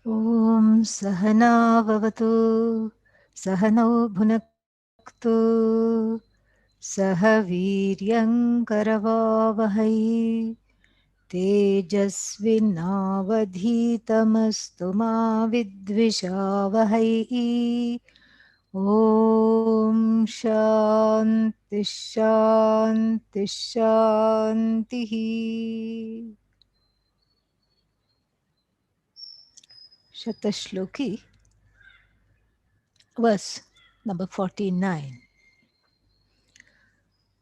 Om Sahana Vavatu Sahano Bhunaktu Sahaviryam Karavavahai Tejasvinavadhitamastu ma vidvishavahai. Om Shanti Shanti Shanti. Satasloki, verse number 49.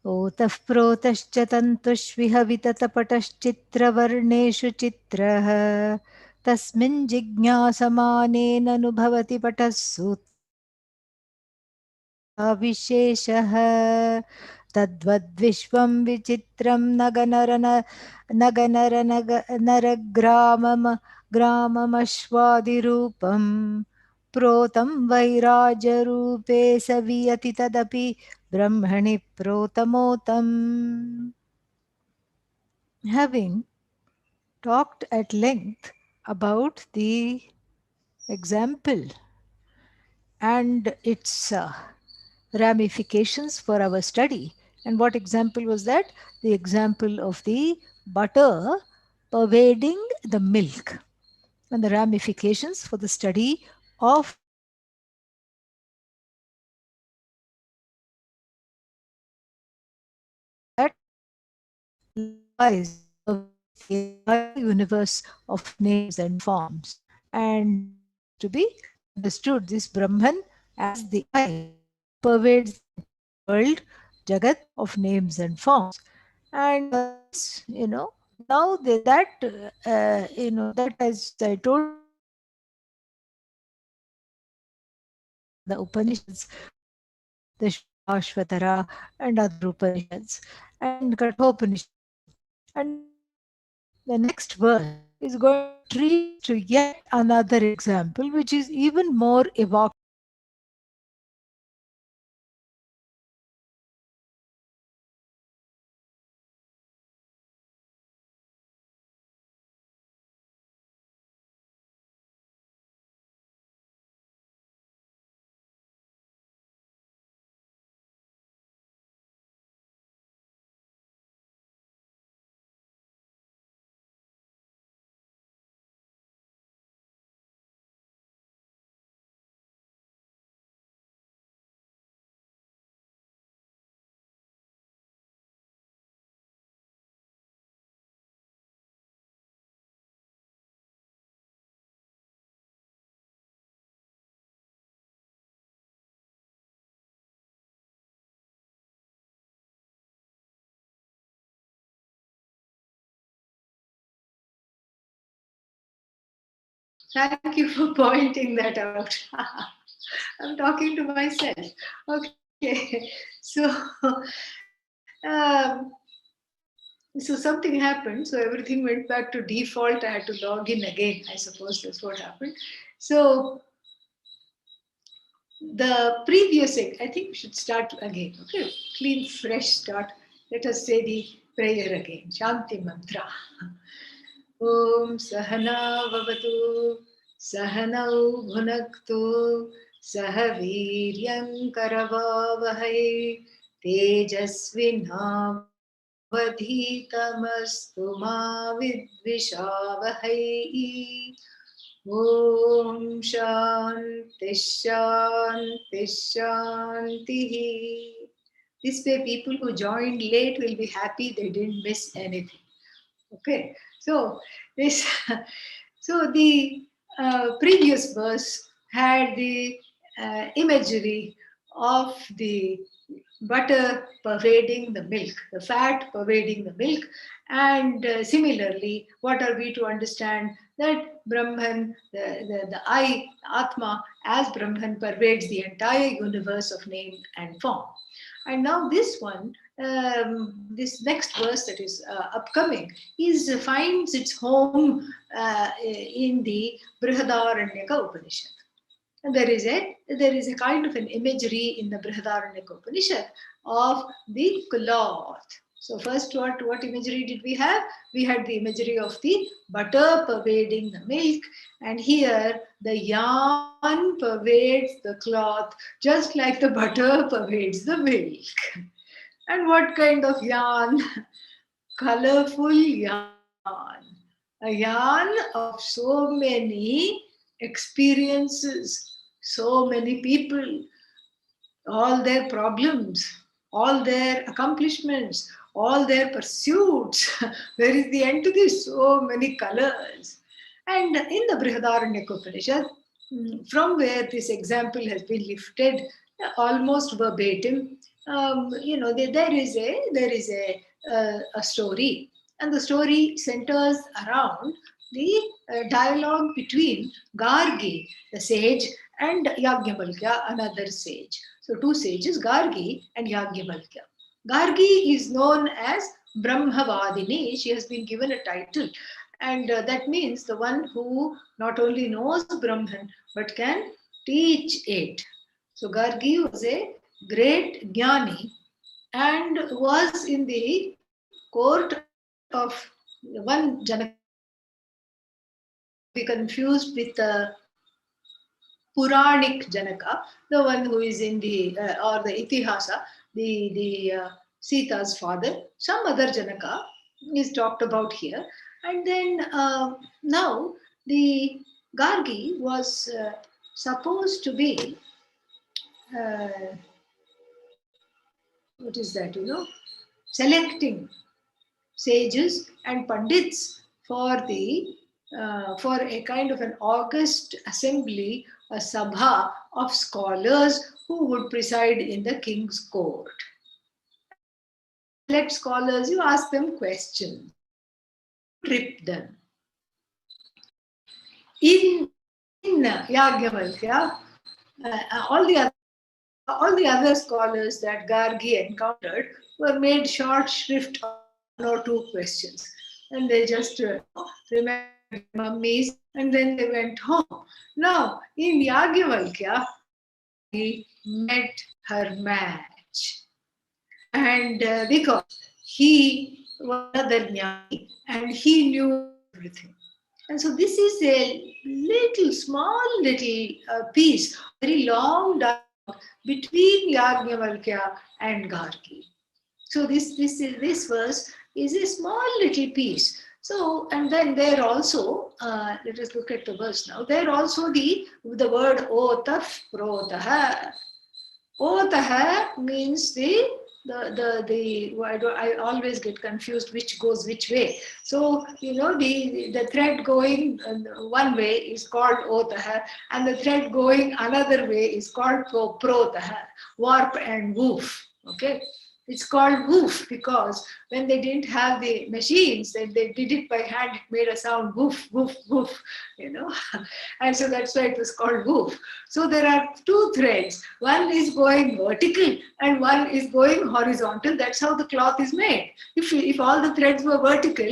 ओतः प्रोतश्च तन्तुष्विह विततपटश्चित्रवर्णेषु चित्रः तस्मिन् जिज्ञासमानेनानुभवति पटः सूत्रविशेषः तद्वद्विश्वं विचित्रं नरग्राममश्वादिरूपम् प्रोतं वैराजरूपे स वियति तदपि Brahmani Protamotam. Having talked at length about the example and its ramifications for our study. And what example was that? The example of the butter pervading the milk and the ramifications for the study of that lies the entire universe of names and forms. And to be understood, this Brahman as the I pervades the world, Jagat of names and forms. And now that as I told the Upanishads, the Ashvatara and other Upanishads and Kathopanishads. And the next verse is going to treat to yet another example, which is even more evocative. Thank you for pointing that out. I'm talking to myself. Okay, um, so something happened. So everything went back to default. I had to log in again. I suppose that's what happened. So the previous thing, I think we should start again. Okay, clean, fresh start. Let us say the prayer again. Shanti mantra. Om Sahana Vavatu Sahanau Bhunaktu Sahaviryam Karavavahai Tejasvinavadhitamastu ma vidvishavahai. Om Shanti Shanti Shanti. This way, people who joined late will be happy they didn't miss anything. Okay, so this, so the previous verse had the imagery of the butter pervading the milk, the fat pervading the milk. And similarly, what are we to understand? That Brahman, the I, Atma, as Brahman pervades the entire universe of name and form. And now this one, this next verse that is upcoming, is finds its home in the Brihadaranyaka Upanishad. And there is a kind of an imagery in the Brihadaranyaka Upanishad of the cloth. So first, what imagery did we have? We had the imagery of the butter pervading the milk, and here the yarn pervades the cloth, just like the butter pervades the milk. And what kind of yarn? Colorful yarn. A yarn of so many experiences, so many people, all their problems, all their accomplishments, all their pursuits. Where is the end to this? So many colors. And in the Brihadaranyaka Upanishad, from where this example has been lifted, almost verbatim, there is a story, and the story centers around the dialogue between Gargi, the sage, and Yagyavalkya, another sage. So two sages, Gargi and Yagyavalkya. Gargi is known as Brahmavadini. She has been given a title, and that means the one who not only knows Brahman but can teach it. So Gargi was a great jnani and was in the court of one Janaka, not to be confused with the Puranic Janaka, the one who is in the or the Itihasa, the Sita's father. Some other Janaka is talked about here, and then now the Gargi was supposed to be uh, what is that? Selecting sages and pandits for for a kind of an august assembly, a sabha of scholars who would preside in the king's court. And when you select scholars, you ask them questions, you trip them. In Yagyavalkya, all the other scholars that Gargi encountered were made short shrift of one or two questions, and they just remembered their mummies, and then they went home. Now, in Yagyavalkya, Gargi met her match, and because he was another jnani and he knew everything. And so this is a small little piece, very long dialogue between Yagyavalkya and Gargi. So this verse is a small little piece. So, and then there also, let us look at the verse now. There also the word otaf protaha. Otaha means I always get confused which goes which way. So the thread going one way is called otaha, and the thread going another way is called protaha, warp and woof. Okay. It's called woof because when they didn't have the machines, they did it by hand, it made a sound woof, woof, woof, and so that's why it was called woof. So there are two threads. One is going vertical and one is going horizontal. That's how the cloth is made. If all the threads were vertical,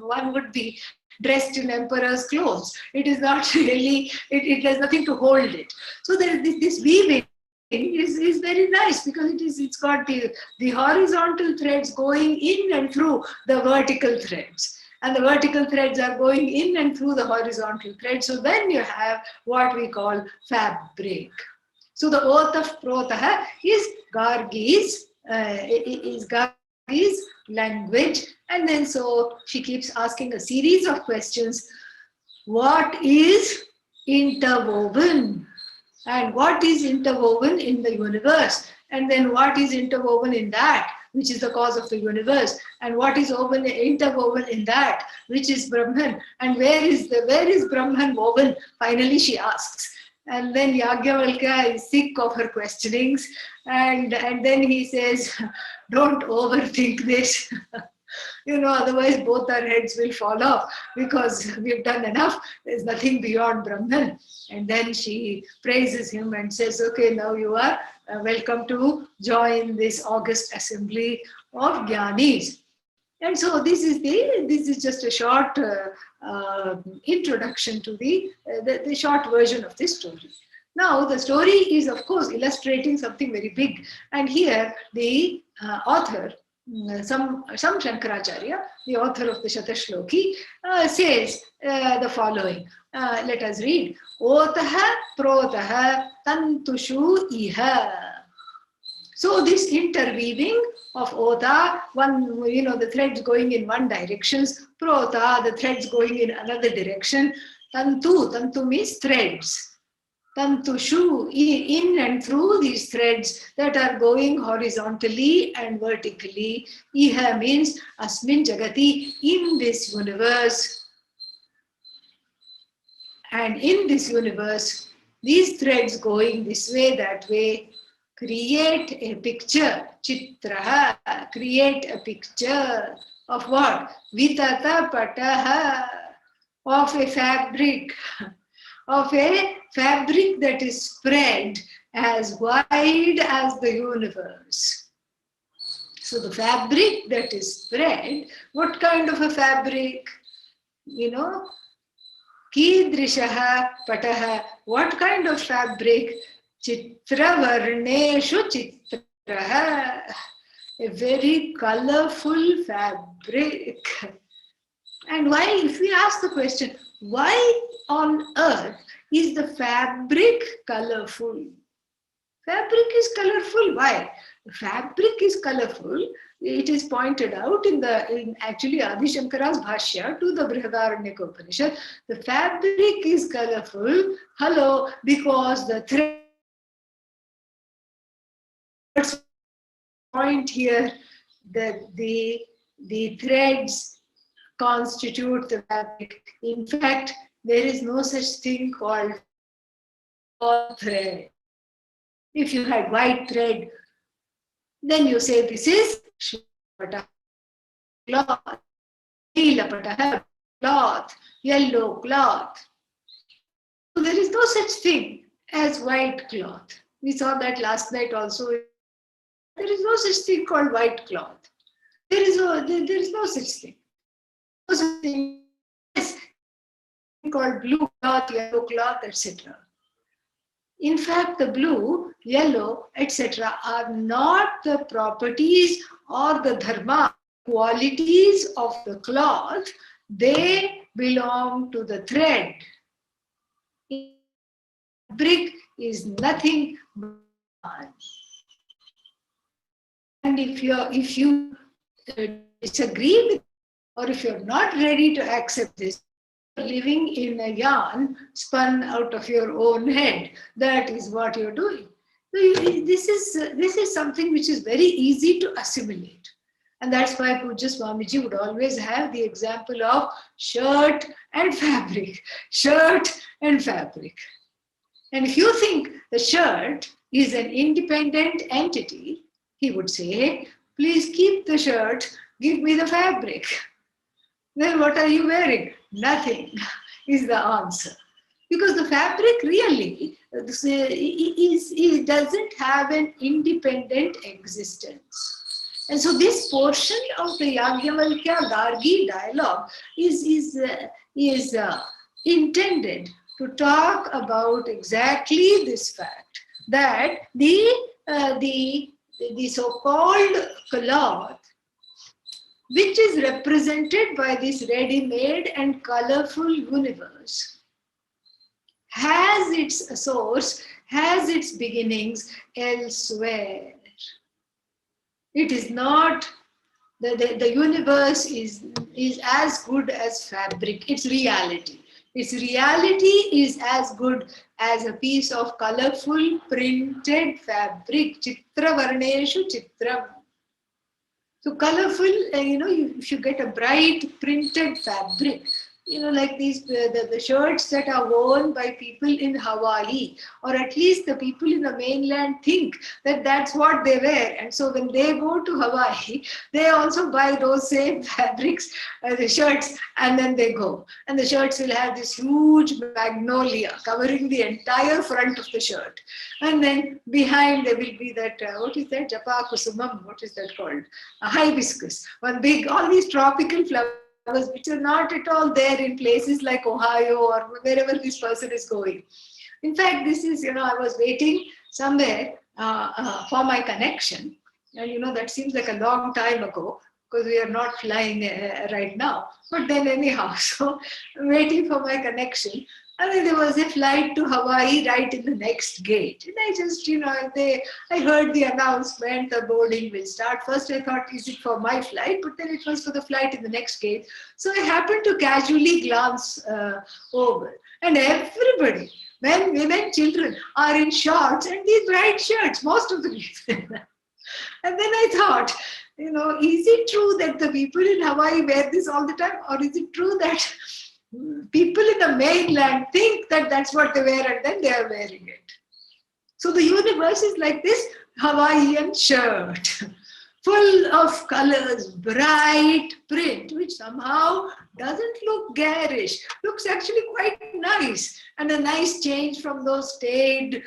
one would be dressed in emperor's clothes. It is not really, it has nothing to hold it. So there is this weaving is very nice because it's got the horizontal threads going in and through the vertical threads, and the vertical threads are going in and through the horizontal threads. So then you have what we call fabric. So the oath of protaha is Gargi's language, and then so she keeps asking a series of questions. What is interwoven? And what is interwoven in the universe? And then what is interwoven in that, which is the cause of the universe? And what is interwoven in that, which is Brahman? And where is Brahman woven? Finally, she asks. And then Yagyavalkya is sick of her questionings, and then he says, don't overthink this. Otherwise both our heads will fall off because we've done enough. There's nothing beyond Brahman. And then she praises him and says, okay, now you are welcome to join this august assembly of Jnanis. And so this is just a short introduction to the short version of this story. Now the story is of course illustrating something very big, and here the author, some Shankaracharya, the author of the Satasloki, says the following. Let us read. Otaha protaha tantushu iha. So this interweaving of Ota, the threads going in one direction, Prota, the threads going in another direction, Tantu means threads. Tantushu, in and through these threads that are going horizontally and vertically. Iha means Asmin Jagati, in this universe. And in this universe, these threads going this way, that way, create a picture, chitraha, create a picture of what? Vitata pataha, of a fabric, that is spread as wide as the universe. So the fabric that is spread, what kind of a fabric? Kidrishaha pataha, what kind of fabric? Chitravarneshu chitraha, a very colorful fabric. And why, if we ask the question, why on earth is the fabric colorful? Fabric is colorful. Why? The fabric is colorful. It is pointed out in actually Adi Shankara's Bhashya to the Brihadaranyaka Upanishad. The fabric is colorful. Hello, because the point here that the threads constitute the fabric. In fact, there is no such thing called thread. If you had white thread, then you say this is cloth, cloth, yellow cloth. So there is no such thing as white cloth. We saw that last night also. There is no such thing called white cloth. There is no such thing. No such thing called blue cloth, yellow cloth, etc. In fact, the blue, yellow, etc. are not the properties or the dharma, qualities of the cloth. They belong to the thread. Fabric is nothing but. And if you disagree with, or if you're not ready to accept this, living in a yarn spun out of your own head. That is what you're doing. So this is something which is very easy to assimilate. And that's why Pujya Swamiji would always have the example of shirt and fabric. Shirt and fabric. And if you think the shirt is an independent entity, he would say, please keep the shirt, give me the fabric. Then what are you wearing? Nothing is the answer. Because the fabric really doesn't have an independent existence. And so this portion of the Yagyavalkya Gargi dialogue is intended to talk about exactly this fact, that the so-called cloth, which is represented by this ready-made and colorful universe, has its source, has its beginnings elsewhere. It is not, the universe is as good as fabric, its reality. Its reality is as good as a piece of colorful printed fabric. Chitra varneshu chitram. So colorful, if you get a bright printed fabric, like these the shirts that are worn by people in Hawaii, or at least the people in the mainland think that that's what they wear, and so when they go to Hawaii, they also buy those same fabrics, the shirts, and then they go. And the shirts will have this huge magnolia covering the entire front of the shirt, and then behind there will be that what is that, Japa Kusumam? What is that called? A hibiscus. One big, all these tropical flowers which are not at all there in places like Ohio or wherever this person is going. In fact, this is, I was waiting somewhere for my connection. And, that seems like a long time ago because we are not flying right now. But then, anyhow, so waiting for my connection. And then there was a flight to Hawaii right in the next gate. And I just, I heard the announcement, the boarding will start. First, I thought, is it for my flight? But then it was for the flight in the next gate. So I happened to casually glance over. And everybody, men, women, children, are in shorts and these bright shirts, most of the people. And then I thought, is it true that the people in Hawaii wear this all the time? Or is it true that people in the mainland think that that's what they wear and then they are wearing it? So the universe is like this Hawaiian shirt, full of colors, bright print, which somehow doesn't look garish, looks actually quite nice, and a nice change from those stained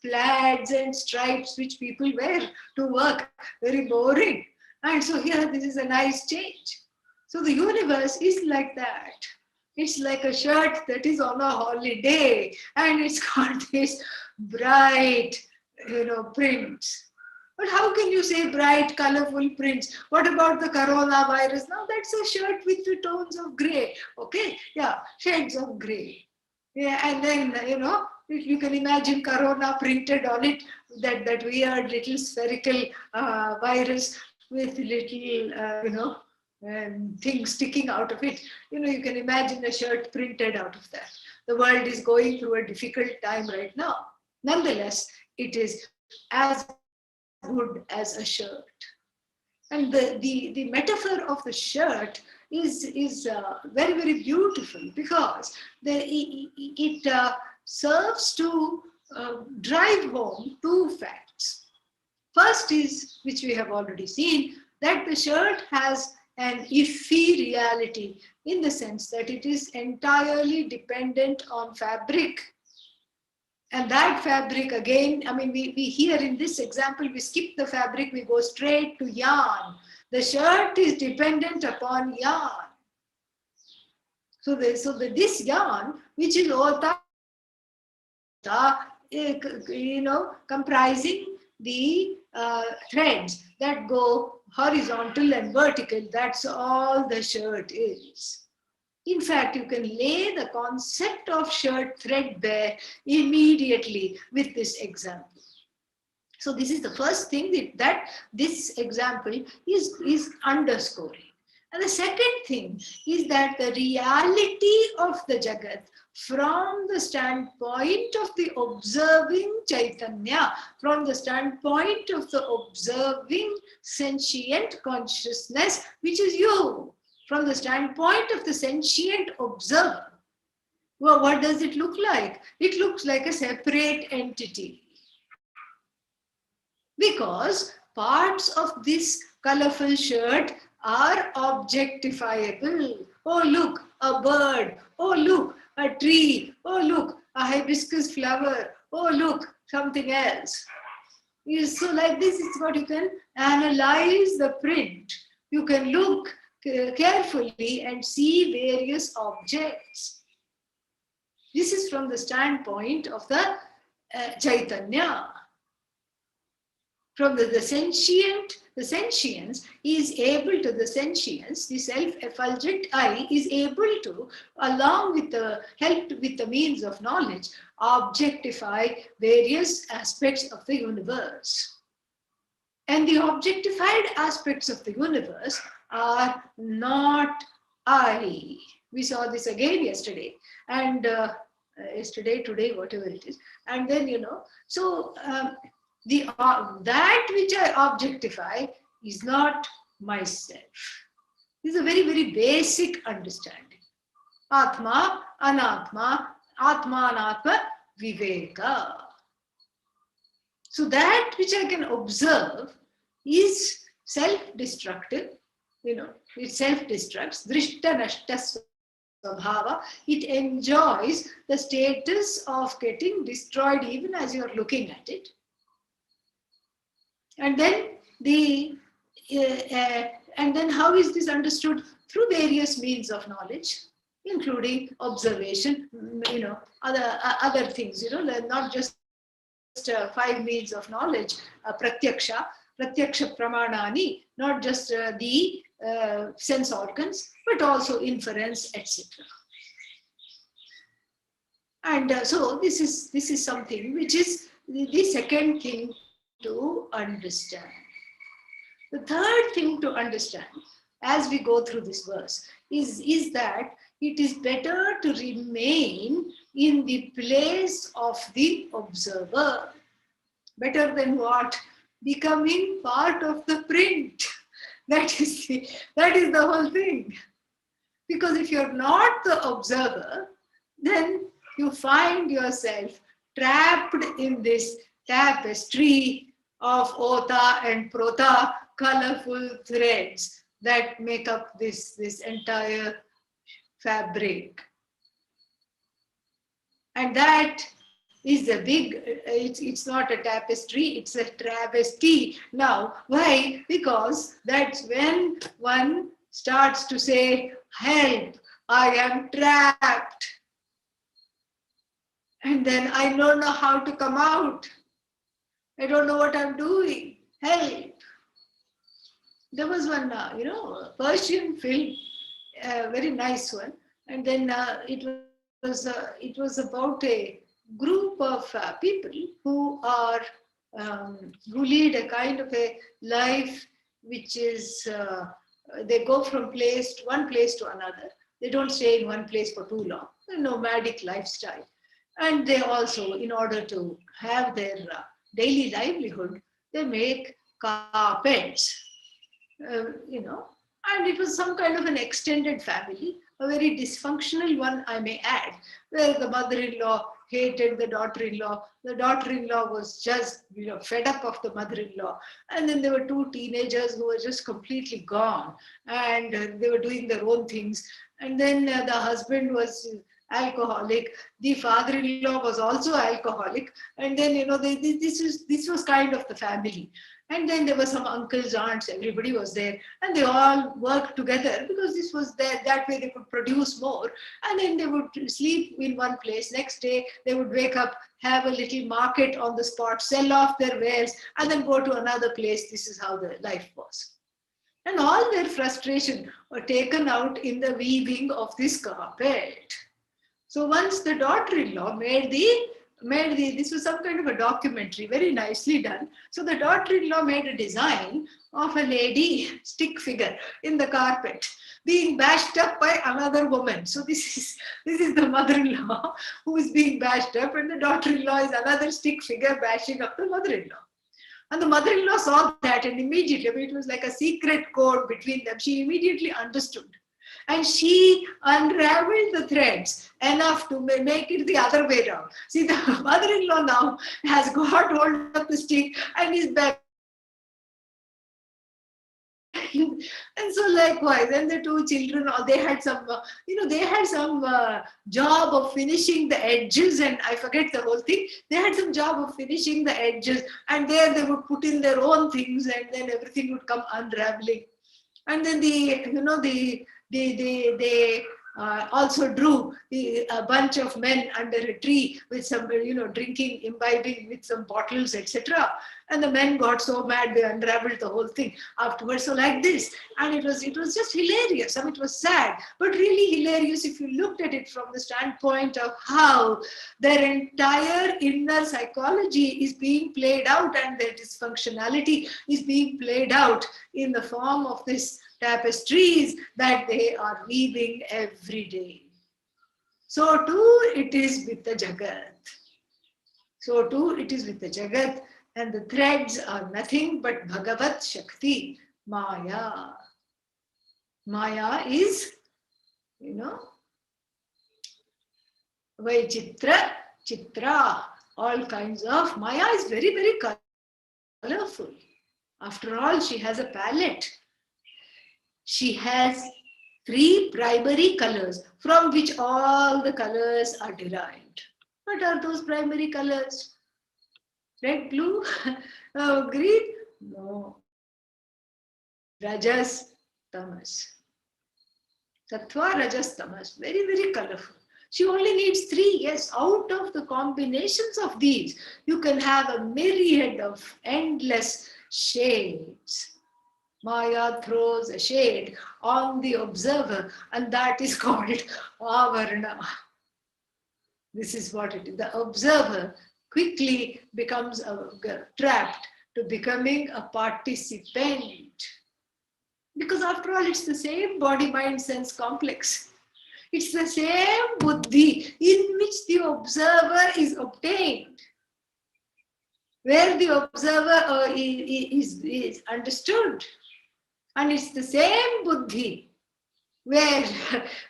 plaids and stripes which people wear to work, very boring. And so here, this is a nice change. So the universe is like that. It's like a shirt that is on a holiday, and it's got these bright, prints. But how can you say bright, colorful prints? What about the coronavirus? Now that's a shirt with the tones of gray. Okay, yeah, shades of gray. Yeah, and then, you can imagine corona printed on it, that weird little spherical virus with little, things sticking out of it. You can imagine a shirt printed out of that. The world is going through a difficult time right now. Nonetheless, it is as good as a shirt. And the metaphor of the shirt is very, very beautiful, because it serves to drive home two facts. First is, which we have already seen, that the shirt has an iffy reality, in the sense that it is entirely dependent on fabric. And that fabric, again, we here in this example, we skip the fabric, we go straight to yarn. The shirt is dependent upon yarn. So this yarn, which is ota, comprising the threads that go horizontal and vertical, that's all the shirt is. In fact, you can lay the concept of shirt threadbare immediately with this example. So this is the first thing that this example is underscoring. And the second thing is that the reality of the Jagat, from the standpoint of the observing Chaitanya, from the standpoint of the observing sentient consciousness, which is you, from the standpoint of the sentient observer, well, what does it look like? It looks like a separate entity. Because parts of this colorful shirt are objectifiable. Oh, look, a bird. Oh, look, a tree. Oh, look, a hibiscus flower. Oh, look, something else. So like this is what you can analyze the print. You can look carefully and see various objects. This is from the standpoint of the Chaitanya. From the sentient, the sentience is able to, the sentience, the self-effulgent I is able to, along with the help with the means of knowledge, objectify various aspects of the universe. And the objectified aspects of the universe are not I. We saw this again yesterday, and yesterday, today, whatever it is. And then, so that which I objectify is not myself. This is a very, very basic understanding. Atma, Anatma, Atmanatma, Viveka. So that which I can observe is self-destructive, it self-destructs, drishta nashta svabhava. It enjoys the status of getting destroyed even as you're looking at it. And then the and then how is this understood? Through various means of knowledge, including observation, other things, not just 5 means of knowledge, pratyaksha pramanani, not just the sense organs, but also inference, etc. And so this is something which is the second thing to understand. The third thing to understand as we go through this verse is that it is better to remain in the place of the observer. Better than what? Becoming part of the print. That is the whole thing. Because if you're not the observer, then you find yourself trapped in this tapestry of ota and prota, colorful threads that make up this entire fabric. And that is a big, it's not a tapestry, it's a travesty. Now, why? Because that's when one starts to say, help, I am trapped. And then I don't know how to come out. I don't know what I'm doing. Help. There was one, Persian film, a very nice one. And then it was about a group of people who are who lead a kind of a life which is they go from one place to another. They don't stay in one place for too long. A nomadic lifestyle, and they also, in order to have their daily livelihood, they make carpets. And it was some kind of an extended family, a very dysfunctional one, I may add, where the mother-in-law hated the daughter-in-law was just, fed up of the mother-in-law, and then there were 2 teenagers who were just completely gone, and they were doing their own things, and then the husband was alcoholic, the father-in-law was also alcoholic, and then this was kind of the family. And then there were some uncles, aunts, everybody was there. And they all worked together because this was that way they could produce more. And then they would sleep in one place. Next day, they would wake up, have a little market on the spot, sell off their wares, and then go to another place. This is how their life was. And all their frustration were taken out in the weaving of this carpet. So once the daughter-in-law this was some kind of a documentary, very nicely done. So the daughter-in-law made a design of a lady stick figure in the carpet being bashed up by another woman. So this is the mother-in-law who is being bashed up, and the daughter-in-law is another stick figure bashing up the mother-in-law. And the mother-in-law saw that, and immediately, it was like a secret code between them. She immediately understood. And she unraveled the threads enough to make it the other way around. See, the mother-in-law now has got hold of the stick and is bashing up the daughter-in-law. And so likewise, and the 2 children, they had some, job of finishing the edges, and I forget the whole thing. They had some job of finishing the edges, and there they would put in their own things, and then everything would come unraveling. And then they also drew a bunch of men under a tree with some, drinking, imbibing with some bottles, etc. And the men got so mad they unraveled the whole thing afterwards. So like this, and it was just hilarious. I mean, it was sad, but really hilarious if you looked at it from the standpoint of how their entire inner psychology is being played out, and their dysfunctionality is being played out in the form of this tapestries that they are weaving every day. So too it is with the Jagat. So too it is with the Jagat, and the threads are nothing but Bhagavat Shakti, Maya. Maya is, Vaichitra, Chitra, all kinds of. Maya is very, very colorful. After all, she has a palette. She has three primary colors from which all the colors are derived. What are those primary colors? Red, blue, green? No. Rajas, tamas. Sattva, rajas, tamas. Very, very colorful. She only needs three. Yes, out of the combinations of these, you can have a myriad of endless shades. Maya throws a shade on the observer, and that is called avarna. This is what it is. The observer quickly becomes trapped to becoming a participant. Because after all, it's the same body, mind, sense complex. It's the same buddhi in which the observer is obtained, where the observer is understood. And it's the same buddhi where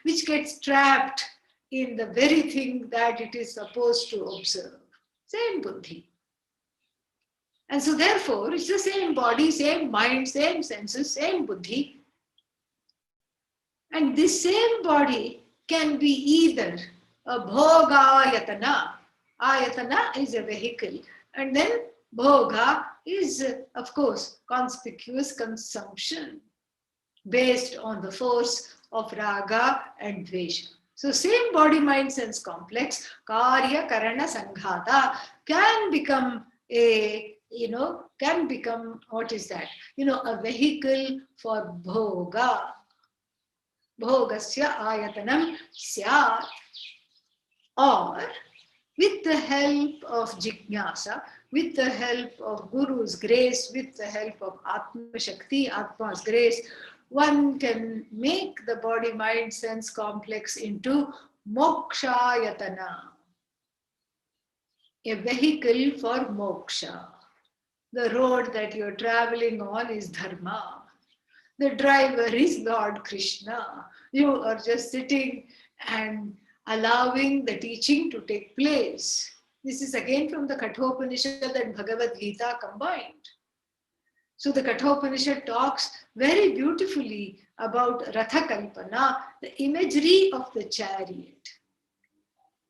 which gets trapped in the very thing that it is supposed to observe. Same buddhi. And so therefore, it's the same body, same mind, same senses, same buddhi. And this same body can be either a bhoga ayatana. Ayatana is a vehicle. And then bhoga is, of course, conspicuous consumption based on the force of raga and dvesha. So same body, mind, sense complex, karya, karana, sanghata can become what is that? A vehicle for bhoga. Bhogasya ayatanam syat. Or with the help of jijnasa, with the help of Guru's grace, with the help of Atma Shakti, Atma's grace, one can make the body, mind, sense complex into mokshayatana, a vehicle for moksha. The road that you're traveling on is dharma. The driver is Lord Krishna. You are just sitting and allowing the teaching to take place. This is again from the Kathopanishad and Bhagavad Gita combined. So the Kathopanishad talks very beautifully about Ratha Kalpana, the imagery of the chariot.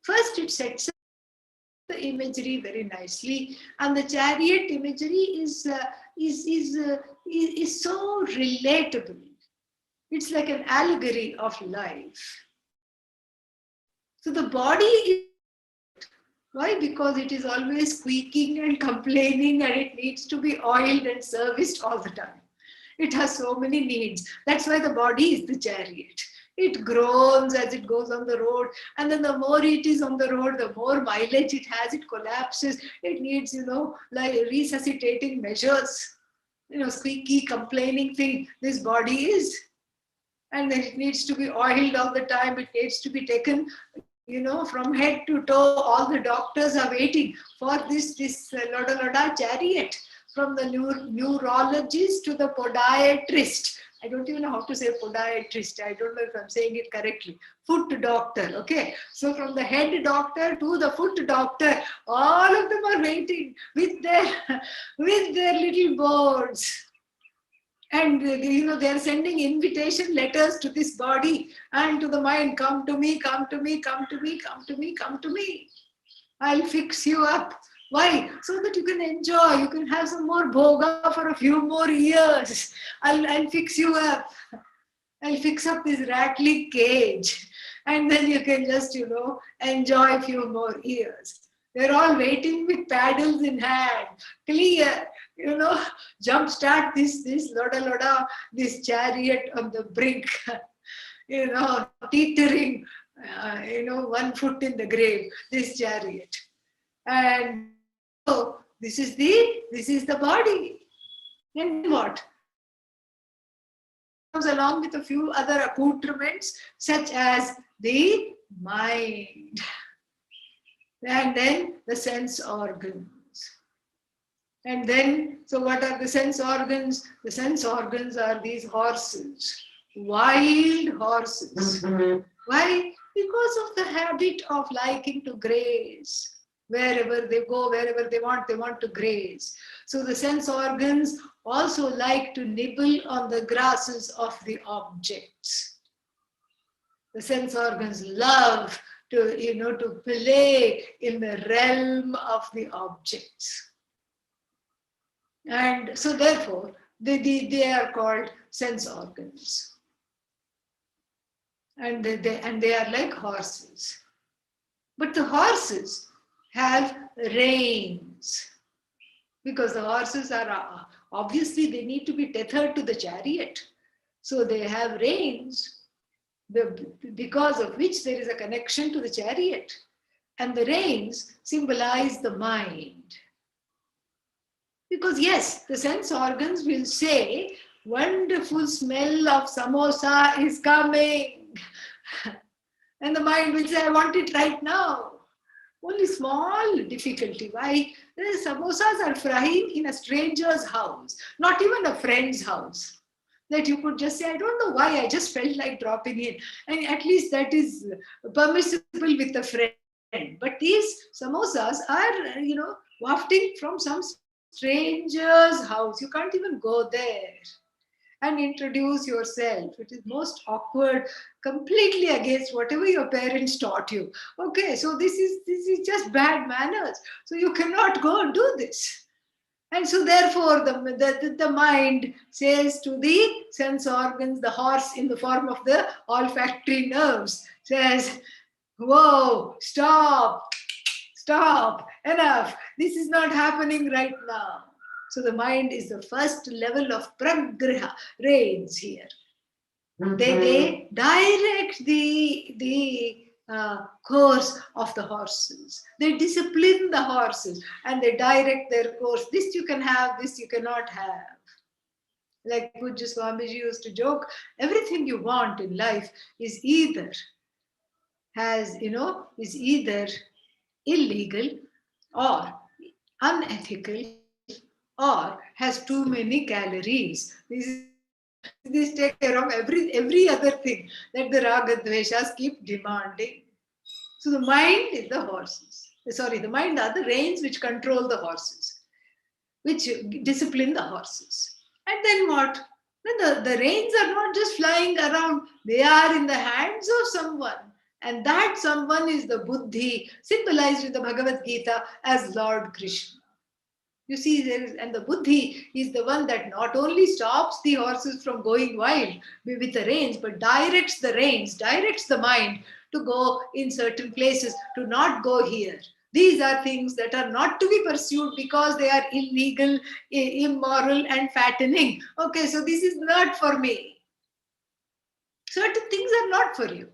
First it sets up the imagery very nicely, and the chariot imagery is so relatable. It's like an allegory of life. So the body is, why? Because it is always squeaking and complaining, and it needs to be oiled and serviced all the time. It has so many needs. That's why the body is the chariot. It groans as it goes on the road, and then the more it is on the road, the more mileage it has, it collapses. It needs, like resuscitating measures. Squeaky, complaining thing, this body is. And then it needs to be oiled all the time. It needs to be taken, from head to toe. All the doctors are waiting for this Loda chariot. From the neurologist to the podiatrist. I don't even know how to say podiatrist. I don't know if I'm saying it correctly. Foot doctor, okay? So from the head doctor to the foot doctor, all of them are waiting with their little boards. And, they're sending invitation letters to this body and to the mind. Come to me, come to me, come to me, come to me, come to me. I'll fix you up. Why? So that you can enjoy. You can have some more bhoga for a few more years. I'll fix you up. I'll fix up this rattling cage. And then you can just, enjoy a few more years. They're all waiting with paddles in hand. Clear, jumpstart this loda, this chariot on the brink, teetering, one foot in the grave, this chariot. And so this is the body. And then what? Comes along with a few other accoutrements, such as the mind. And then the sense organs. And then, so what are the sense organs? The sense organs are these horses, wild horses. Why? Because of the habit of liking to graze. Wherever they go, wherever they want to graze. So the sense organs also like to nibble on the grasses of the objects. The sense organs love to play in the realm of the objects. And so therefore, they are called sense organs. And they are like horses. But the horses have reins, because the horses are obviously they need to be tethered to the chariot. So they have reins, because of which there is a connection to the chariot. And the reins symbolize the mind. Because yes, the sense organs will say, wonderful smell of samosa is coming. And the mind will say, I want it right now. Only small difficulty. Why? The samosas are frying in a stranger's house, not even a friend's house. That you could just say, I don't know why, I just felt like dropping in. And at least that is permissible with a friend. But these samosas are, wafting from some stranger's house. You can't even go there and introduce yourself. It is most awkward, completely against whatever your parents taught you. Okay, so this is just bad manners. So you cannot go and do this. And so therefore the mind says to the sense organs, the horse in the form of the olfactory nerves says, whoa, stop, enough. This is not happening right now. So the mind is the first level of pragraha, reins here. They direct the course of the horses. They discipline the horses and they direct their course. This you can have, this you cannot have. Like Pujya Swamiji used to joke, everything you want in life is either illegal or unethical or has too many calories. These take care of every other thing that the raga dveshas keep demanding. So the mind is the horses. Sorry, the mind are the reins which control the horses, which discipline the horses. And then what? Then the reins are not just flying around, they are in the hands of someone. And that someone is the buddhi, symbolized in the Bhagavad Gita as Lord Krishna. You see, and the buddhi is the one that not only stops the horses from going wild with the reins, but directs the reins, directs the mind to go in certain places, to not go here. These are things that are not to be pursued because they are illegal, immoral, and fattening. Okay, so this is not for me. Certain things are not for you.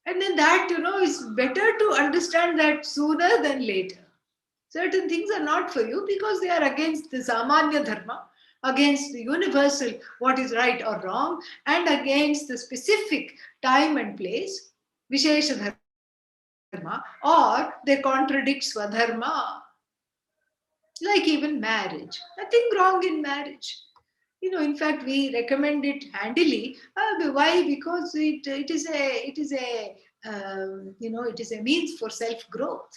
And then that, is better to understand that sooner than later. Certain things are not for you because they are against the Samanya Dharma, against the universal, what is right or wrong, and against the specific time and place, Vishesha Dharma, or they contradict Swadharma. Like even marriage. Nothing wrong in marriage. In fact, we recommend it handily. Why? Because it is a means for self growth,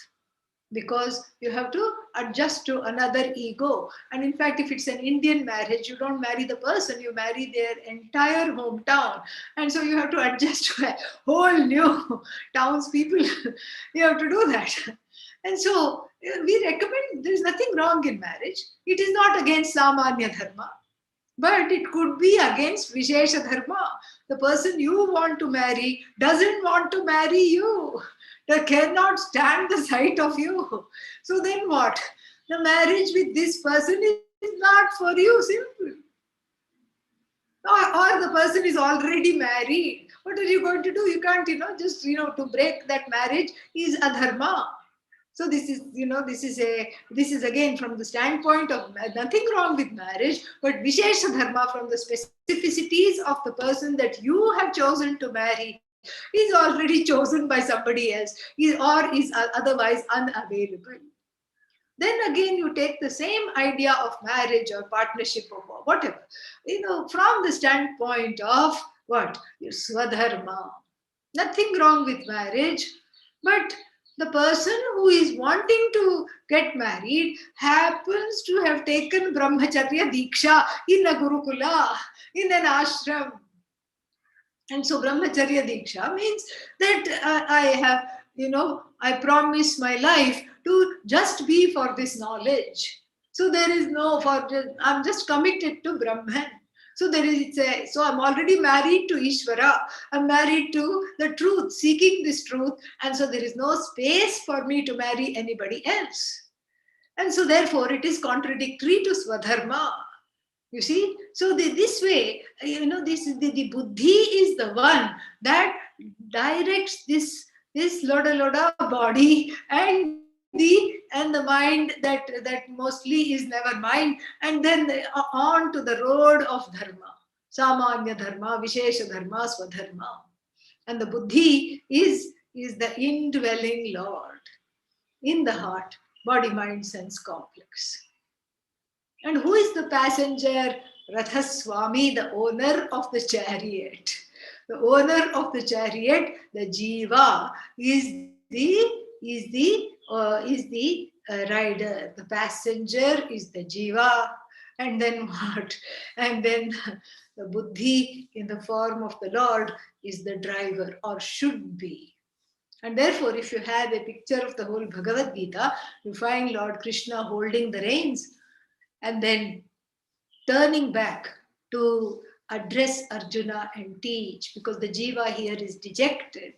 because you have to adjust to another ego. And in fact, if it's an Indian marriage, you don't marry the person, you marry their entire hometown. And so you have to adjust to a whole new townspeople. You have to do that. And so we recommend, there's nothing wrong in marriage. It is not against Samanya Dharma, but it could be against Vishesha Dharma. The person you want to marry doesn't want to marry you. They cannot stand the sight of you. So then what? The marriage with this person is not for you, simple. Or the person is already married. What are you going to do? You can't, to break that marriage is adharma. So this is again from the standpoint of nothing wrong with marriage, but Vishesha Dharma, from the specificities of the person that you have chosen to marry, is already chosen by somebody else, or is otherwise unavailable. Then again, you take the same idea of marriage or partnership or whatever, from the standpoint of what? Your Swadharma. Nothing wrong with marriage, but the person who is wanting to get married happens to have taken brahmacharya diksha in a gurukula, in an ashram. And so brahmacharya diksha means that I have, I promise my life to just be for this knowledge. So there is no for I'm just committed to Brahman. So there is so I'm already married to Ishvara. I'm married to the truth, seeking this truth, and so there is no space for me to marry anybody else. And so therefore it is contradictory to Swadharma. You see, so this way, this is the buddhi is the one that directs this loda body and the mind that mostly is never mind, and then on to the road of dharma, samanya dharma, vishesha dharma, swadharma, and the buddhi is the indwelling Lord in the heart, body, mind, sense complex. And who is the passenger? Rathaswami, the owner of the chariot. The owner of the chariot, the jiva, is the rider. The passenger is the jiva. And then what? And then the buddhi in the form of the Lord is the driver, or should be. And therefore, if you have a picture of the whole Bhagavad Gita, you find Lord Krishna holding the reins and then turning back to address Arjuna and teach, because the jiva here is dejected.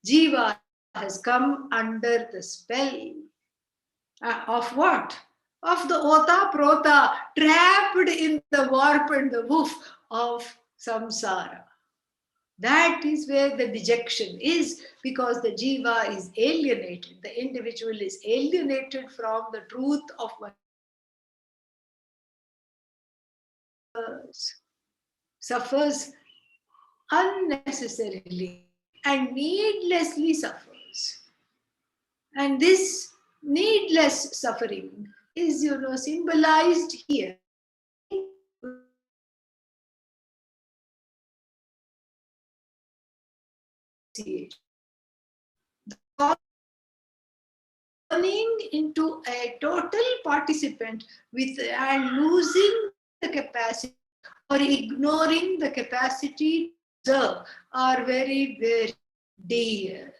Jiva has come under the spell of what? Of the ota prota, trapped in the warp and the woof of samsara. That is where the dejection is, because the jiva is alienated. The individual is alienated from the truth of oneself. Suffers unnecessarily and needlessly suffers. And this needless suffering is, symbolized here by renunciation. The cost turning into a total participant with and losing the capacity or ignoring the capacity to observe are very, very dear.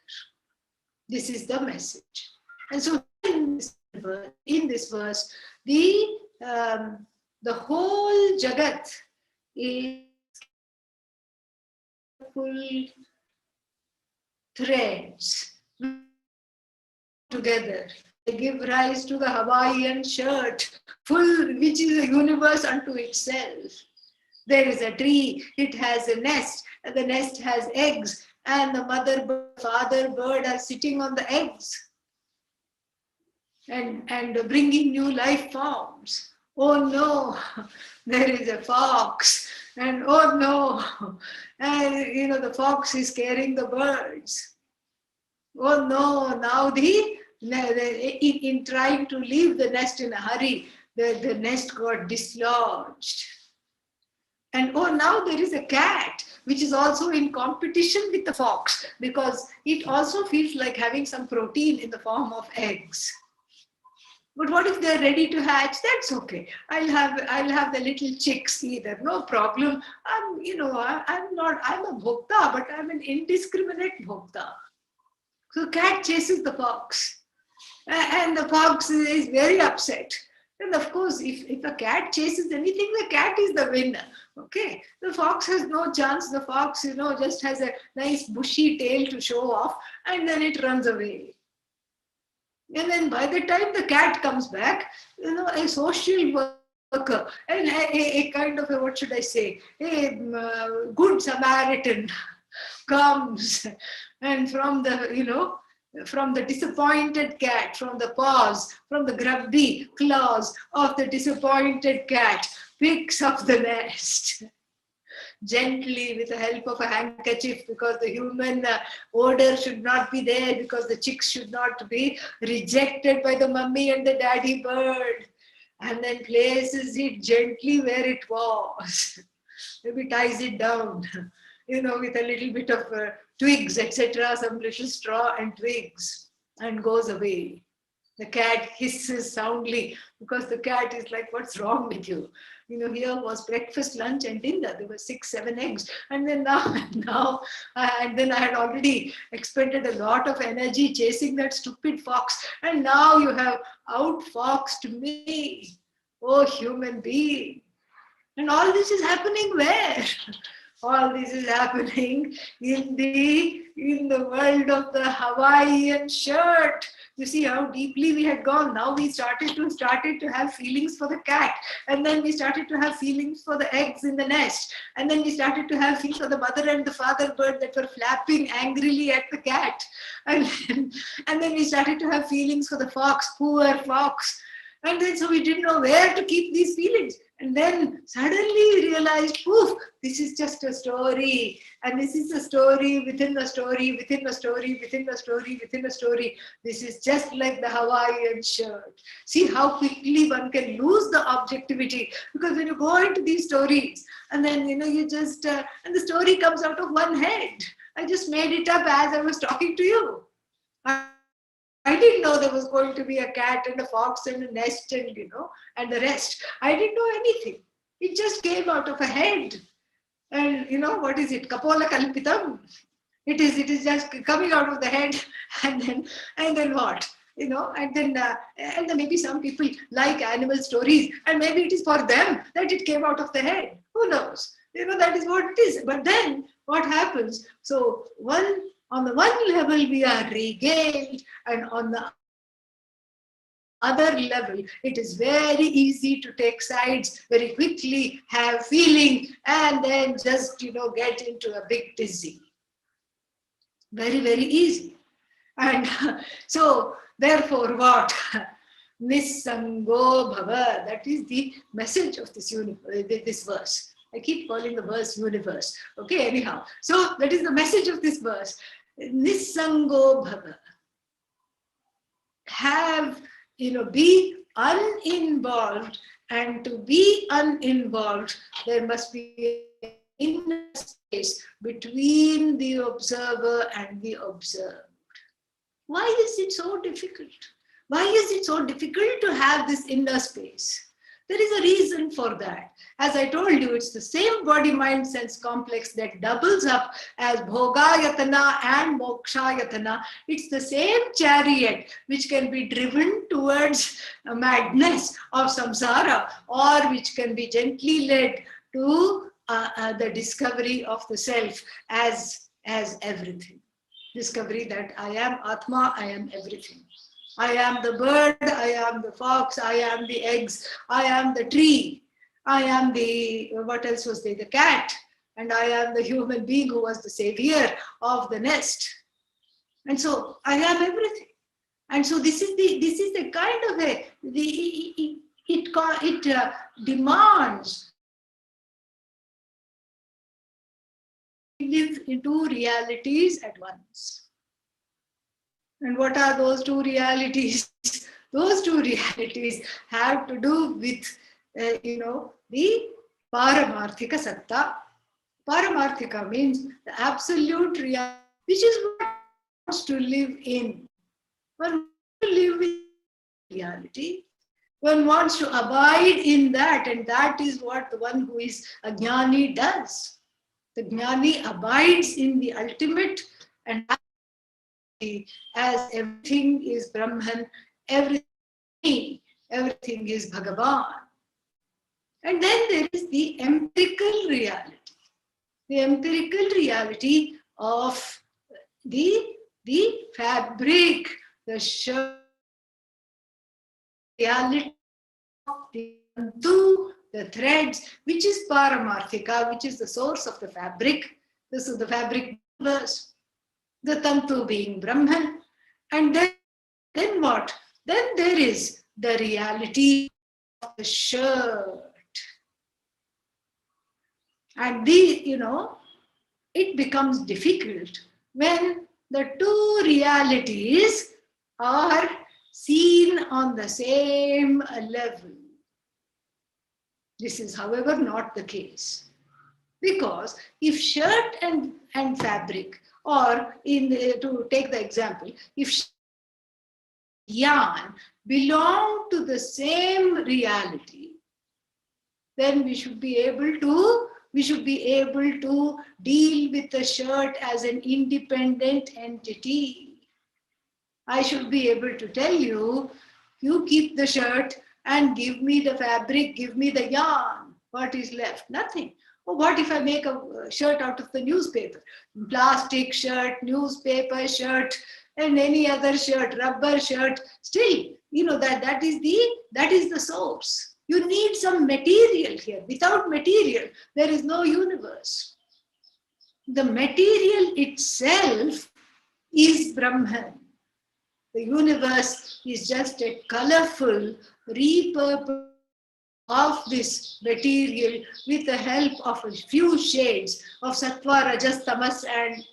This is the message. And so in this verse, the whole Jagat is full threads together. They give rise to the Hawaiian shirt, which is a universe unto itself. There is a tree, it has a nest, and the nest has eggs, and the mother bird, father bird are sitting on the eggs and bringing new life forms. Oh no, there is a fox, and oh no, and the fox is carrying the birds. Oh no, now in trying to leave the nest in a hurry, the nest got dislodged. And oh, now there is a cat which is also in competition with the fox, because it also feels like having some protein in the form of eggs. But what if they're ready to hatch? That's okay. I'll have the little chicks either. No problem. I'm a bhokta, but I'm an indiscriminate bhokta. So cat chases the fox, and the fox is very upset. And of course, if a cat chases anything, the cat is the winner. Okay, the fox has no chance. The fox, just has a nice bushy tail to show off, and then it runs away. And then by the time the cat comes back, a social worker and a kind of what should I say, a good Samaritan comes, and from the disappointed cat, from the paws, from the grubby claws of the disappointed cat, picks up the nest gently with the help of a handkerchief, because the human odor should not be there, because the chicks should not be rejected by the mummy and the daddy bird, and then places it gently where it was. Maybe ties it down, with a little bit of twigs, etc., some little straw and twigs, and goes away. The cat hisses soundly because the cat is like, what's wrong with you? Here was breakfast, lunch, and dinner. There were 6, 7 eggs. And then and then I had already expended a lot of energy chasing that stupid fox. And now you have outfoxed me. Oh, human being. And all this is happening where? All this is happening in the world of the Hawaiian shirt. You see how deeply we had gone. Now we started to have feelings for the cat, and then we started to have feelings for the eggs in the nest, and then we started to have feelings for the mother and the father bird that were flapping angrily at the cat, and then we started to have feelings for the fox, poor fox. And then so we didn't know where to keep these feelings. And then suddenly we realized, poof, this is just a story. And this is a story within a story, within a story, within a story, within a story. This is just like the Hawaiian shirt. See how quickly one can lose the objectivity. Because when you go into these stories, and then, you just, and the story comes out of one head. I just made it up as I was talking to you. I didn't know there was going to be a cat and a fox and a nest and the rest. I didn't know anything. It just came out of a head. And what is it? Kapola kalpitam. It is just coming out of the head, and then what? And then maybe some people like animal stories, and maybe it is for them that it came out of the head. Who knows? That is what it is. But then what happens? So on the one level we are regaled, and on the other level it is very easy to take sides very quickly, have feeling, and then just get into a big dizzy. Very, very easy. And so therefore what? Nissango bhava. That is the message of this verse. I keep calling the verse universe. Okay, anyhow. So that is the message of this verse. Nissango bhava. Be uninvolved, and to be uninvolved, there must be an inner space between the observer and the observed. Why is it so difficult? Why is it so difficult to have this inner space? There is a reason for that. As I told you, it's the same body, mind, sense complex that doubles up as bhogayatana and mokshayatana. It's the same chariot which can be driven towards a madness of samsara, or which can be gently led to the discovery of the self as everything. Discovery that I am Atma, I am everything. I am the bird, I am the fox, I am the eggs, I am the tree, I am what else was there? The cat, and I am the human being who was the savior of the nest. And so I am everything. And so this is the kind of it demands live in two realities at once. And what are those two realities? Those two realities have to do with, the Paramarthika Satta. Paramarthika means the absolute reality, which is what one wants to live in. One wants to live in reality. One wants to abide in that, and that is what the one who is a jnani does. The jnani abides in the ultimate, and as everything is Brahman, everything is Bhagavan. And then there is the empirical reality. The empirical reality of the fabric, the shirt, reality of the tantu, the threads, which is Paramarthika, which is the source of the fabric. This is the fabric verse. The tantu being Brahman. And then what? Then there is the reality of the shirt. And it becomes difficult when the two realities are seen on the same level. This is, however, not the case. Because if shirt and fabric Or to take the example, if Shakti and Yarn belong to the same reality, then we should be able to deal with the shirt as an independent entity. I should be able to tell you, you keep the shirt and give me the fabric, give me the yarn. What is left? Nothing. Oh, what if I make a shirt out of the newspaper? Plastic shirt, newspaper shirt, and any other shirt, rubber shirt. Still, that is the source. You need some material here. Without material, there is no universe. The material itself is Brahman. The universe is just a colorful repurposing of this material with the help of a few shades of sattva, rajas, tamas, and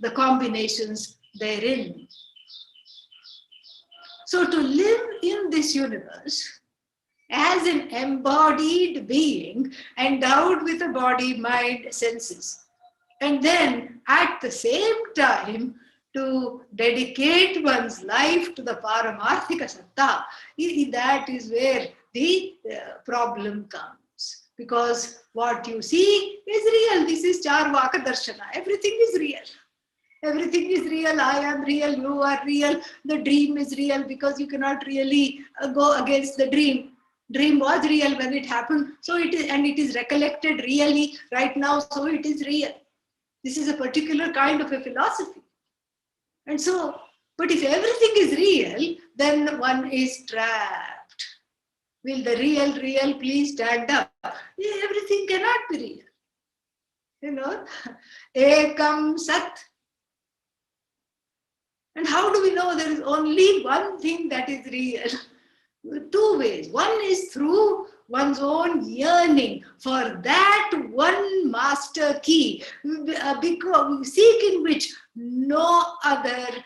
the combinations therein. So to live in this universe as an embodied being endowed with a body, mind, senses, and then at the same time to dedicate one's life to the Paramarthika Satta, that is where the problem comes. Because what you see is real. This is Charvaka Darshana. Everything is real. Everything is real. I am real. You are real. The dream is real because you cannot really go against the dream. Dream was real when it happened. So it is, and it is recollected really right now. So it is real. This is a particular kind of a philosophy. And so, but if everything is real, then one is trapped. Will the real please stand up? Everything cannot be real. You know, ekam sat. And how do we know there is only one thing that is real? Two ways. One is through one's own yearning for that one master key, because seeking which no other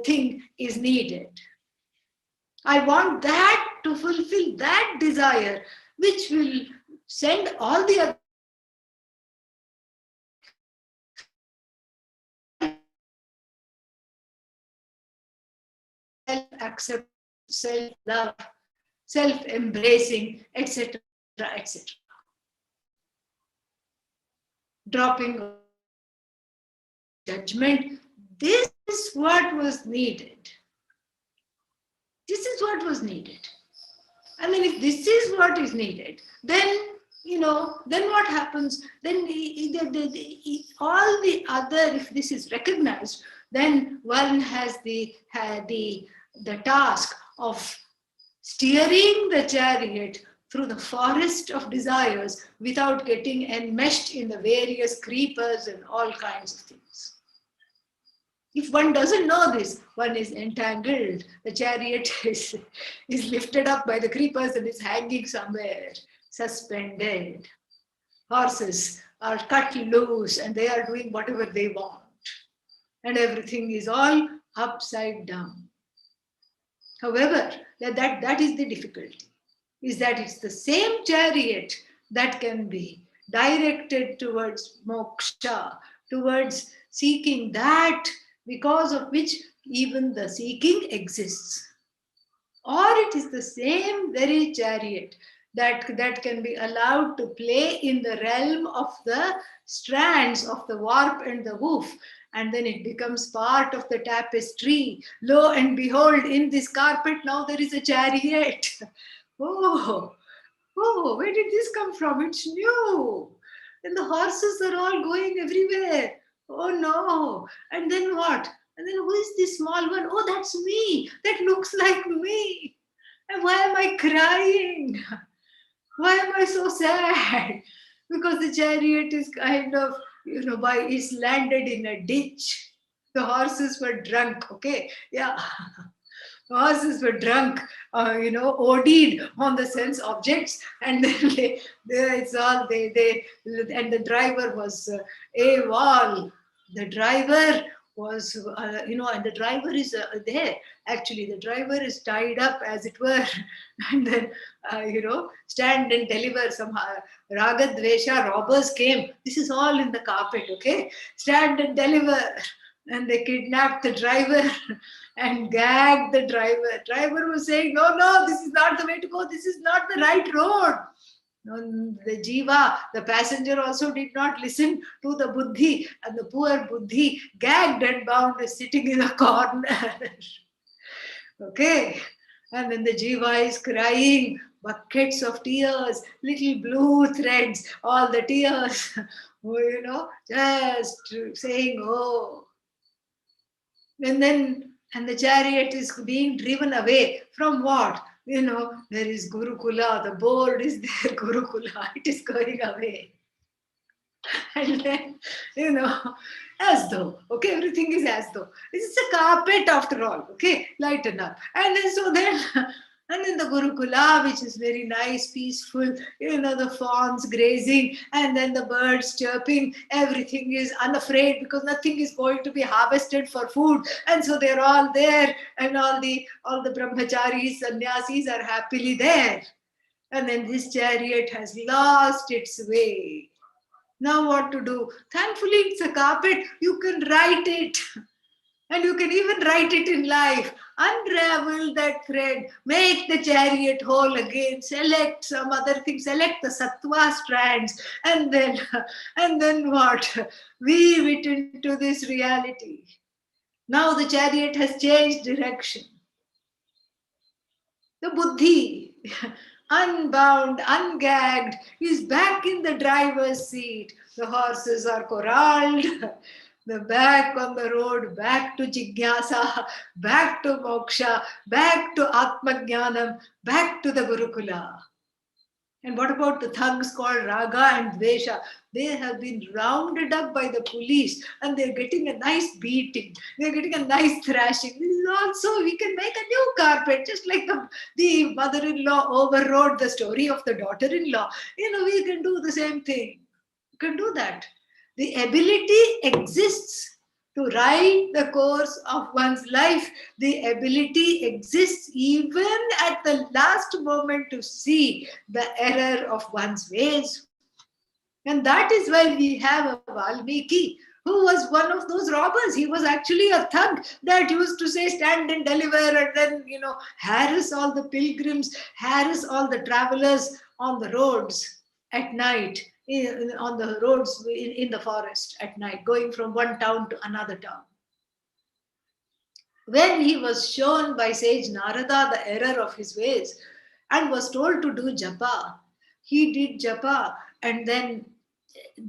thing is needed. I want that to fulfill that desire, which will send all the other self-acceptance, self-love, self-embracing, etc., etc. Dropping judgment. This is what was needed. This is what was needed. I mean, if this is what is needed, then, then what happens? Then all the other, if this is recognized, then one has the task of steering the chariot through the forest of desires without getting enmeshed in the various creepers and all kinds of things. If one doesn't know this, one is entangled. The chariot is lifted up by the creepers and is hanging somewhere, suspended. Horses are cut loose and they are doing whatever they want. And everything is all upside down. However, that is the difficulty, is that it's the same chariot that can be directed towards moksha, towards seeking that because of which even the seeking exists. Or it is the same very chariot that can be allowed to play in the realm of the strands of the warp and the woof, and then it becomes part of the tapestry. Lo and behold, in this carpet now there is a chariot. Oh, where did this come from? It's new. And the horses are all going everywhere. Oh no. And then what? And then who is this small one? Oh, that's me. That looks like me. And why am I crying? Why am I so sad? Because the chariot is kind of, is landed in a ditch. The horses were drunk, okay? Yeah. The horses were drunk, OD'd on the sense objects, and then and the driver was AWOL. The driver was, and the driver is there. Actually, the driver is tied up, as it were, and then, stand and deliver. Some Ragadvesha robbers came. This is all in the carpet, okay? Stand and deliver. And they kidnapped the driver and gagged the driver. Driver was saying, no, no, this is not the way to go. This is not the right road. The jiva, the passenger, also did not listen to the buddhi, and the poor buddhi, gagged and bound, is sitting in a corner. Okay, and then the jiva is crying, buckets of tears, little blue threads, all the tears, just saying, oh. And the chariot is being driven away from what? There is Gurukula, the board is there, Gurukula, it is going away. And then, as though, okay, everything is as though. This is a carpet after all, okay, lighten up. And then the Gurukula, which is very nice, peaceful, the fawns grazing, and then the birds chirping, everything is unafraid because nothing is going to be harvested for food. And so they're all there, and all the brahmacharis, sannyasis are happily there. And then this chariot has lost its way. Now what to do? Thankfully, it's a carpet. You can write it. And you can even write it in life. Unravel that thread. Make the chariot whole again. Select some other thing. Select the sattva strands. And then what? Weave it into this reality. Now the chariot has changed direction. The buddhi, unbound, ungagged, is back in the driver's seat. The horses are corralled. The back on the road, back to Jigyasa, back to Moksha, back to Atmajnanam, back to the Gurukula. And what about the thugs called Raga and Dvesha? They have been rounded up by the police and they're getting a nice beating. They're getting a nice thrashing. This is also, we can make a new carpet, just like the mother-in-law overrode the story of the daughter-in-law. We can do the same thing. We can do that. The ability exists to write the course of one's life. The ability exists even at the last moment to see the error of one's ways. And that is why we have a Valmiki, who was one of those robbers. He was actually a thug that used to say, stand and deliver, and then, harass all the pilgrims, harass all the travelers on the roads at night. On the roads in the forest at night, going from one town to another town. When he was shown by sage Narada the error of his ways and was told to do japa, he did japa and then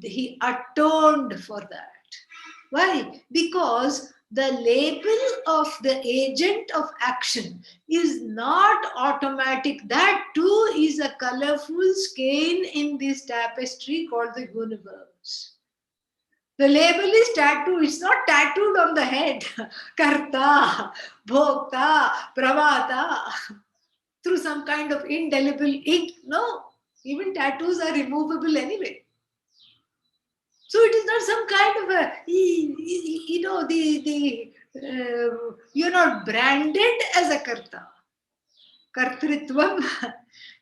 he atoned for that. Why? Because the label of the agent of action is not automatic. That too is a colorful skein in this tapestry called the universe. The label is tattooed. It's not tattooed on the head. Karta, Bhokta, Pravata, through some kind of indelible ink. No, even tattoos are removable anyway. So it is not some kind of a, you're not branded as a karta. Kartritvam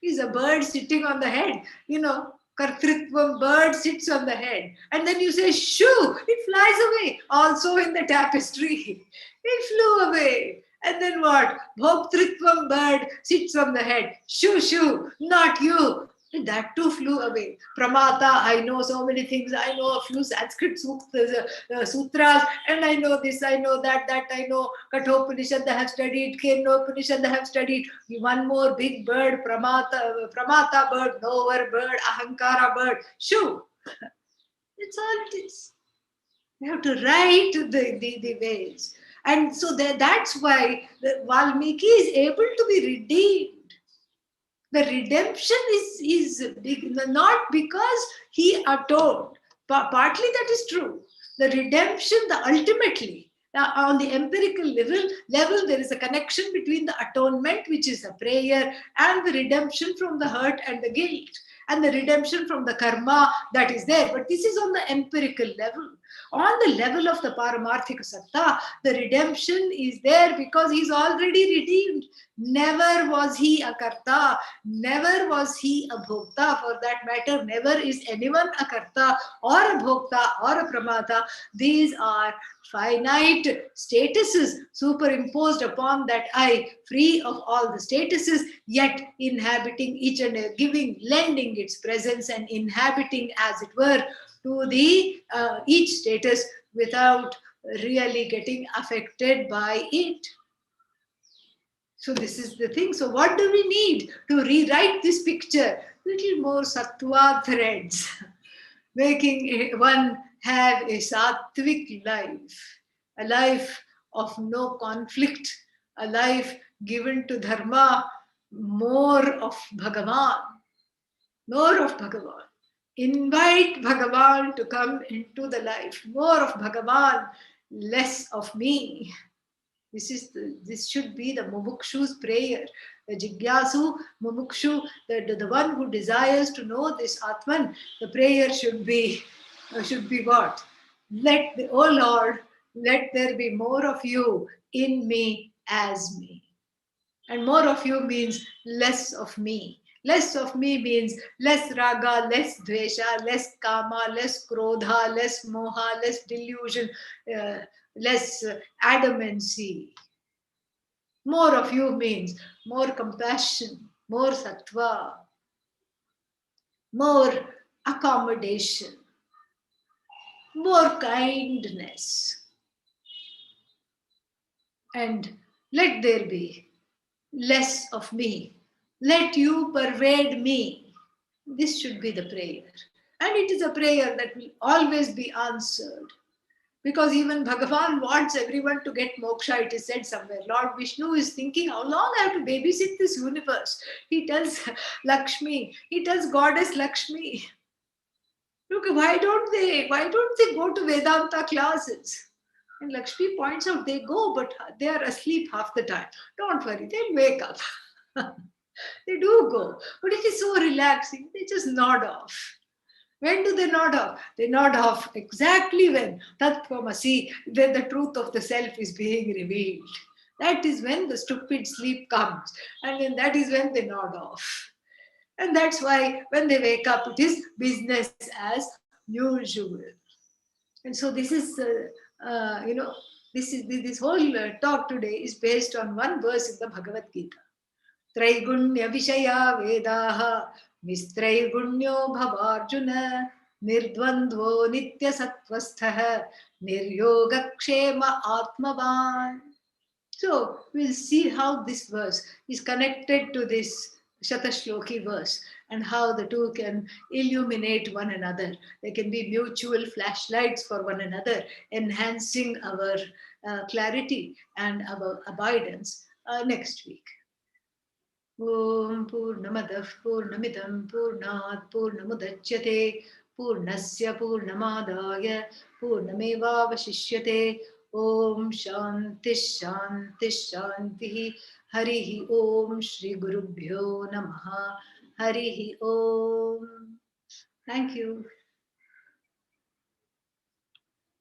is a bird sitting on the head. Kartritvam, bird sits on the head. And then you say, shoo, it flies away. Also in the tapestry, it flew away. And then what? Bhoktritvam, bird sits on the head. Shoo, shoo, not you. And that too flew away. Pramata, I know so many things. I know a few Sanskrit sutras, and I know this, I know that I know. Kathopanishad I have studied, Kenopanishad I have studied. One more big bird, Pramata bird, knower bird, Ahankara bird. Shoo! That's all it is. You have to write the ways. And so that's why the Valmiki is able to be redeemed. The redemption is big, not because he atoned. Partly that is true. The redemption, ultimately, on the empirical level, there is a connection between the atonement, which is a prayer, and the redemption from the hurt and the guilt, and the redemption from the karma that is there. But this is on the empirical level. On the level of the Paramarthika Satta, the redemption is there because he's already redeemed. Never was he a Karta, never was he a Bhokta. For that matter, never is anyone a Karta or a Bhokta or a Pramata. These are finite statuses superimposed upon that I, free of all the statuses, yet inhabiting each and giving, lending its presence and inhabiting, as it were, to the each status without really getting affected by it. So this is the thing. So what do we need to rewrite this picture? Little more sattva threads, making one have a sattvic life, a life of no conflict, a life given to dharma, more of Bhagavan, more of Bhagavan. Invite Bhagavan to come into the life. More of Bhagavan, less of me. This should be the mumukshu's prayer. The jigyasu, mumukshu, the one who desires to know this Atman, the prayer should be what? Oh Lord, let there be more of you in me as me. And more of you means less of me. Less of me means less raga, less dvesha, less kama, less krodha, less moha, less delusion, uh, less adamancy. More of you means more compassion, more sattva, more accommodation, more kindness. And let there be less of me. Let you pervade me. This should be the prayer. And it is a prayer that will always be answered. Because even Bhagavan wants everyone to get moksha, it is said somewhere. Lord Vishnu is thinking, how long I have to babysit this universe? He tells Lakshmi, he tells Goddess Lakshmi, look, why don't they go to Vedanta classes? And Lakshmi points out they go, but they are asleep half the time. Don't worry, they'll wake up. They do go, but it is so relaxing. They just nod off. When do they nod off? They nod off exactly when Tatvamasi, when the truth of the self is being revealed. That is when the stupid sleep comes, and then that is when they nod off. And that's why when they wake up, it is business as usual. And so this is, this whole talk today is based on one verse in the Bhagavad Gita. Traigunya Vishaya Vedaha Nistraigunya Bhavarjuna Nirdvandvo Nitya Sattvastha Niryogakshema Atmavan. So we'll see how this verse is connected to this Satasloki verse and how the two can illuminate one another. They can be mutual flashlights for one another, enhancing our clarity and our abidance next week. ॐ पूर्णमदः पूर्णमिदं पूर्णात् पूर्णमुदच्यते पूर्णस्य पूर्णमादाय पूर्णमेवावशिष्यते ॐ शान्तिः शान्तिः शान्तिः हरिः ॐ श्रीगुरुभ्यो नमः हरिः ॐ. Thank you.